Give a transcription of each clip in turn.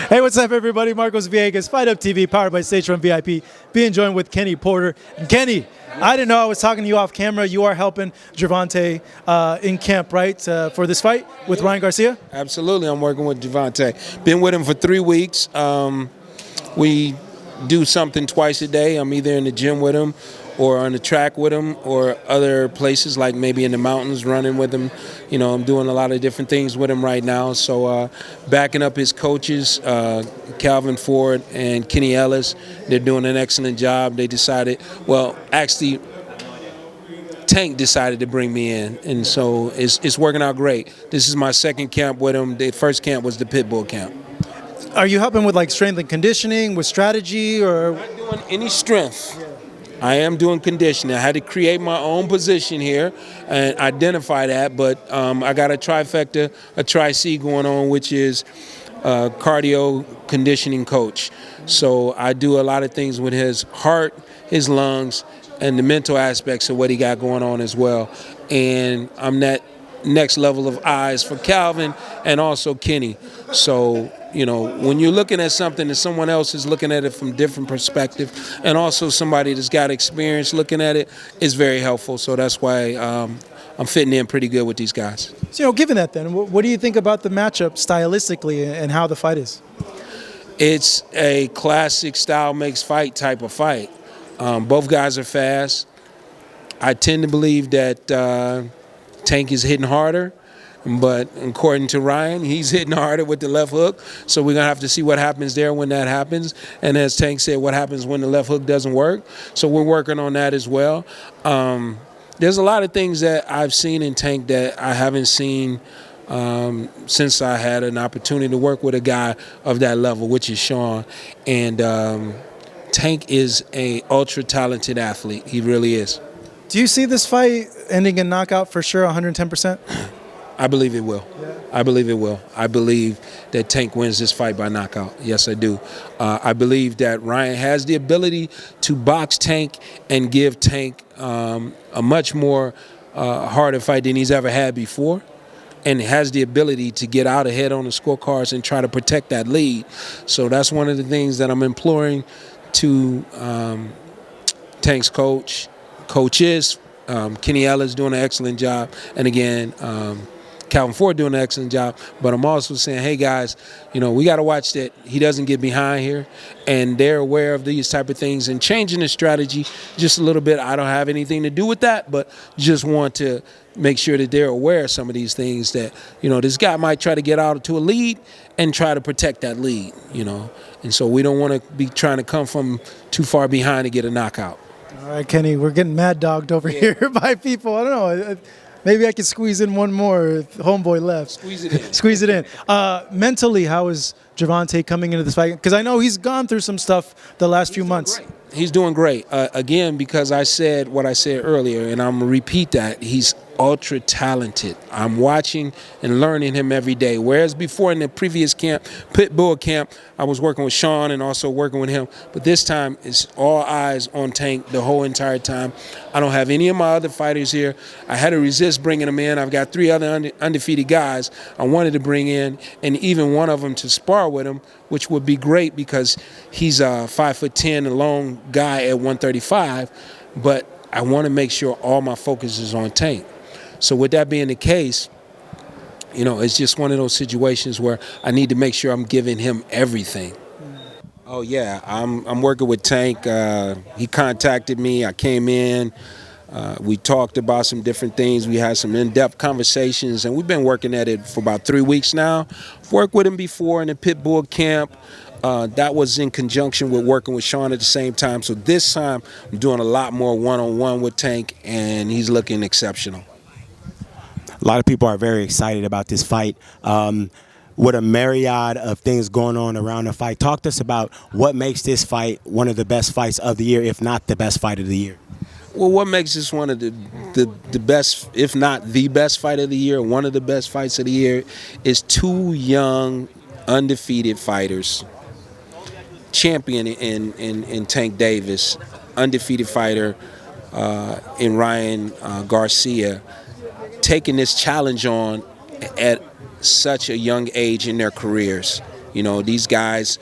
Hey, what's up, everybody? Marcos Villegas, Fight Up TV, powered by stagefront VIP. Being joined with Kenny Porter. And Kenny, I didn't know I was talking to you off camera. You are helping Gervonta in camp, right, for this fight with Ryan Garcia? Absolutely, I'm working with Gervonta. Been with him for 3 weeks. We do something twice a day. I'm either in the gym with him or on the track with him or other places like maybe in the mountains running with him. You know, I'm doing a lot of different things with him right now. So backing up his coaches, Calvin Ford and Kenny Ellis, they're doing an excellent job. They decided, well, actually, Tank decided to bring me in, and so it's working out great. This is my second camp with him. The first camp was the Pitbull camp. Are you helping with like strength and conditioning, with strategy, or? I'm not doing any strength. I am doing conditioning. I had to create my own position here and identify that, but I got a trifecta, a tri-C going on, which is cardio conditioning coach. So I do a lot of things with his heart, his lungs, and the mental aspects of what he got going on as well. And I'm that next level of eyes for Calvin and also Kenny. So, you know, when you're looking at something and someone else is looking at it from different perspective, and also somebody that's got experience looking at it, is very helpful. So that's why I'm fitting in pretty good with these guys. So, you know, given that then, what do you think about the matchup stylistically and how the fight is? It's a classic style makes fight type of fight. Both guys are fast. I tend to believe that Tank is hitting harder, but according to Ryan, he's hitting harder with the left hook. So we're going to have to see what happens there when that happens. And as Tank said, what happens when the left hook doesn't work. So we're working on that as well. There's a lot of things that I've seen in Tank that I haven't seen since I had an opportunity to work with a guy of that level, which is Sean. And Tank is an ultra-talented athlete. He really is. Do you see this fight ending in knockout for sure, 110%? I believe it will. Yeah. I believe it will. I believe that Tank wins this fight by knockout. Yes, I do. I believe that Ryan has the ability to box Tank and give Tank a much more harder fight than he's ever had before, and has the ability to get out ahead on the scorecards and try to protect that lead. So that's one of the things that I'm imploring to Tank's coaches. Kenny Ellis doing an excellent job, and again, Calvin Ford doing an excellent job. But I'm also saying, hey guys, you know, we got to watch that he doesn't get behind here, and they're aware of these type of things and changing the strategy just a little bit. I don't have anything to do with that, but just want to make sure that they're aware of some of these things that, you know, this guy might try to get out to a lead and try to protect that lead, you know, and so we don't want to be trying to come from too far behind to get a knockout. All right, Kenny, we're getting mad dogged over here by people. I don't know. Maybe I could squeeze in one more. Homeboy left. Squeeze it in. Squeeze it in. Mentally, how is Gervonta coming into this fight? Because I know he's gone through some stuff the last few months. He's doing great. Again, because I said what I said earlier, and I'm going to repeat that. He's ultra talented. I'm watching and learning him every day. Whereas before in the previous camp, Pitbull camp, I was working with Sean and also working with him. But this time, it's all eyes on Tank the whole entire time. I don't have any of my other fighters here. I had to resist bringing them in. I've got 3 other undefeated guys I wanted to bring in, and even one of them to spar with him, which would be great because he's a 5'10" and long guy at 135. But I want to make sure all my focus is on Tank. So with that being the case, you know, it's just one of those situations where I need to make sure I'm giving him everything. Oh yeah, I'm working with Tank. He contacted me. I came in. We talked about some different things. We had some in-depth conversations, and we've been working at it for about 3 weeks now. I've worked with him before in the Pitbull camp. That was in conjunction with working with Sean at the same time. So this time, I'm doing a lot more one-on-one with Tank, and he's looking exceptional. A lot of people are very excited about this fight. With a myriad of things going on around the fight, talk to us about what makes this fight one of the best fights of the year, if not the best fight of the year. Well, what makes this one of the best, if not the best fight of the year, one of the best fights of the year, is 2 young, undefeated fighters. Champion in Tank Davis, undefeated fighter in Ryan Garcia, taking this challenge on at such a young age in their careers. You know, these guys,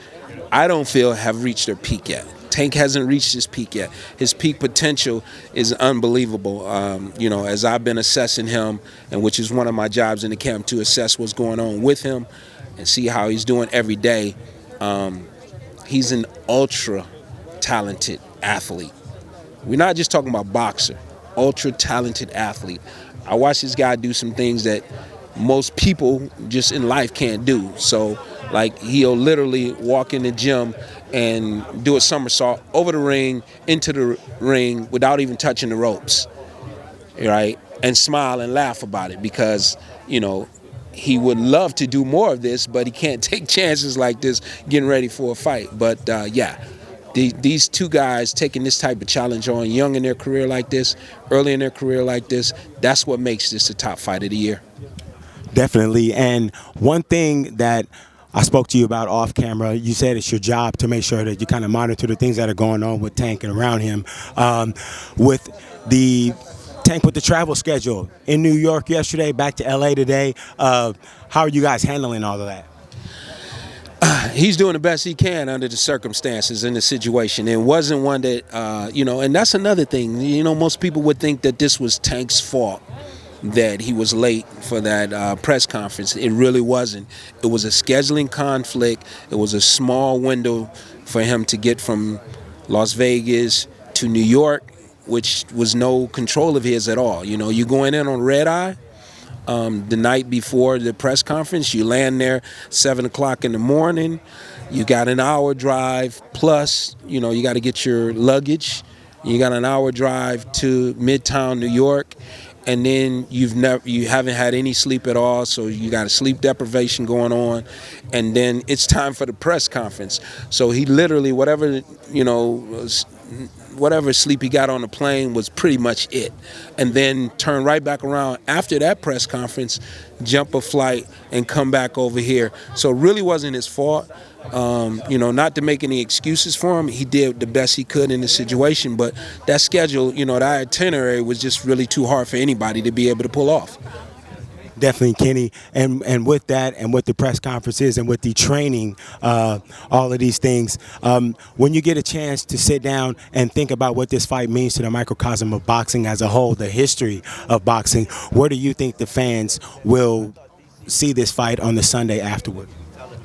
I don't feel have reached their peak yet. Tank hasn't reached his peak yet. His peak potential is unbelievable. You know, as I've been assessing him, and which is one of my jobs in the camp, to assess what's going on with him and see how he's doing every day. He's an ultra talented athlete. We're not just talking about boxer, ultra talented athlete. I watch this guy do some things that most people just in life can't do. So, like, he'll literally walk in the gym and do a somersault over the ring, into the ring, without even touching the ropes, right? And smile and laugh about it because, you know, he would love to do more of this, but he can't take chances like this getting ready for a fight. But, yeah, these two guys taking this type of challenge on, young in their career like this, early in their career like this, that's what makes this the top fight of the year. Definitely. And one thing that I spoke to you about off camera, you said it's your job to make sure that you kind of monitor the things that are going on with Tank and around him. With the Tank, with the travel schedule in New York yesterday, back to LA today, how are you guys handling all of that? He's doing the best he can under the circumstances in the situation. It wasn't one that, you know, and that's another thing. You know, most people would think that this was Tank's fault, that he was late for that press conference. It really wasn't. It was a scheduling conflict. It was a small window for him to get from Las Vegas to New York, which was no control of his at all. You know, you're going in on red eye. The night before the press conference, you land there 7 o'clock in the morning. You got an hour drive plus, you know, you got to get your luggage. You got an hour drive to Midtown New York, and then you haven't had any sleep at all, so you got a sleep deprivation going on, and then it's time for the press conference. So he literally, whatever, you know, whatever sleep he got on the plane was pretty much it. And then turn right back around after that press conference, jump a flight, and come back over here. So it really wasn't his fault. You know, not to make any excuses for him. He did the best he could in the situation, but that schedule, you know, that itinerary was just really too hard for anybody to be able to pull off. Definitely, Kenny. And with that, and with the press conferences, and with the training, all of these things, when you get a chance to sit down and think about what this fight means to the microcosm of boxing as a whole, the history of boxing, where do you think the fans will see this fight on the Sunday afterward?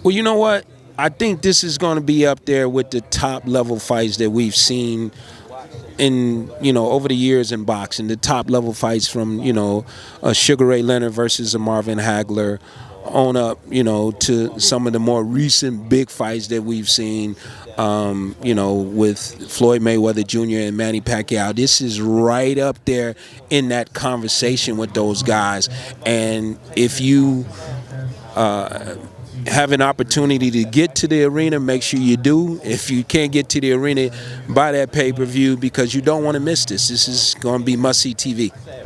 Well, you know what? I think this is going to be up there with the top level fights that we've seen in, you know, over the years in boxing. The top level fights from, you know, Sugar Ray Leonard versus a Marvin Hagler on up, you know, to some of the more recent big fights that we've seen, you know, with Floyd Mayweather Jr. and Manny Pacquiao. This is right up there in that conversation with those guys. And if you have an opportunity to get to the arena, make sure you do. If you can't get to the arena, buy that pay-per-view because you don't want to miss this. This is going to be must-see TV.